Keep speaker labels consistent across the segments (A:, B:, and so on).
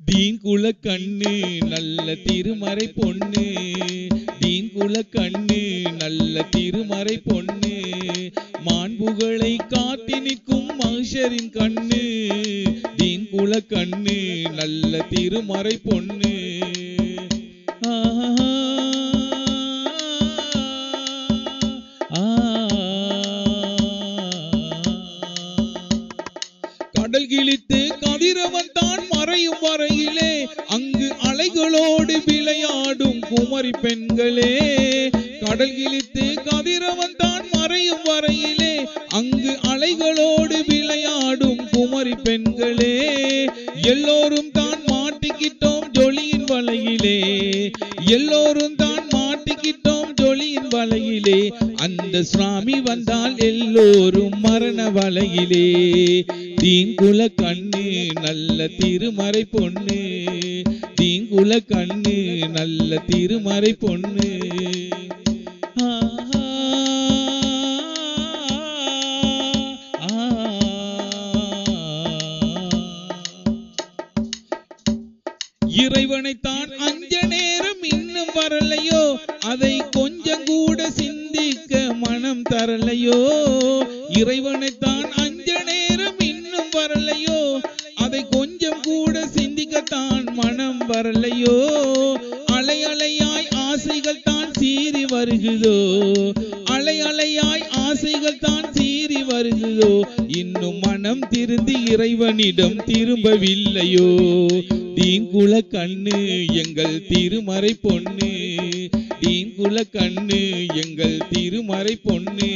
A: தீன் குல கண்ணு நல்ல திருமறை பொண்ணு, தீன் குல கண்ணு நல்ல திருமறை பொண்ணு, மாண்புகளை காத்தி நிற்கும் மகஷரின் கண்ணு, தீன் குல கண்ணு நல்ல திருமறை பொண்ணு. கடல் கிழித்து கதிரவன் தான் மறையும் வரையிலே அங்கு அலைகளோடு விளையாடும் குமரி பெண்களே, கடல் கிழித்து கதிரவன் தான் மறையும் வரையிலே அங்கு அலைகளோடு விளையாடும் குமரி பெண்களே, எல்லோரும் தான் மாட்டிக்கிட்டோம் ஜொலியின் வலையிலே, எல்லோரும் தான் மாட்டிக்கிட்டோம் ஜொலியின் வலையிலே, அந்த சுவாமி வந்தால் எல்லோரும் மரண வலையிலே. தீன் குல கண்ணு நல்ல திருமறை பொண்ணு, தீன் குல கண்ணு நல்ல திருமறை பொண்ணு. இறைவனைத்தான் அஞ்ச நேரம் இன்னும் வரலையோ, அதை கொஞ்சம் கூட சிந்திக்க மனம் தரலையோ, இறைவனைத்தான் அஞ்ச நேரம் இன்னும் வரலையோ, அதை கொஞ்சம் கூட சிந்திக்கத்தான் மனம் வரலையோ, அலை அலையாய் ஆசைகள் தான் சீறி வருகுதோ, அலை அலையாய் ஆசைகள் தான் சீறி வருகுதோ, இன்னும் மனம் திருந்தி இறைவனிடம் திரும்பவில்லையோ. தீன் குல கண்ணு எங்கள் திருமறை பொண்ணு, தீன் குல கண்ணு எங்கள் திருமறை பொண்ணு,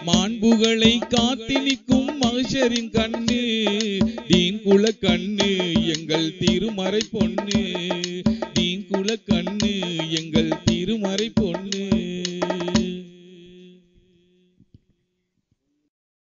A: மாண்புகளை காத்தி நிற்கும் மகஷரின் கண்ணு, தீன் குல கண்ணு எங்கள் திருமறை பொண்ணு, தீன் குல கண்ணு எங்கள் திருமறை பொண்ணு.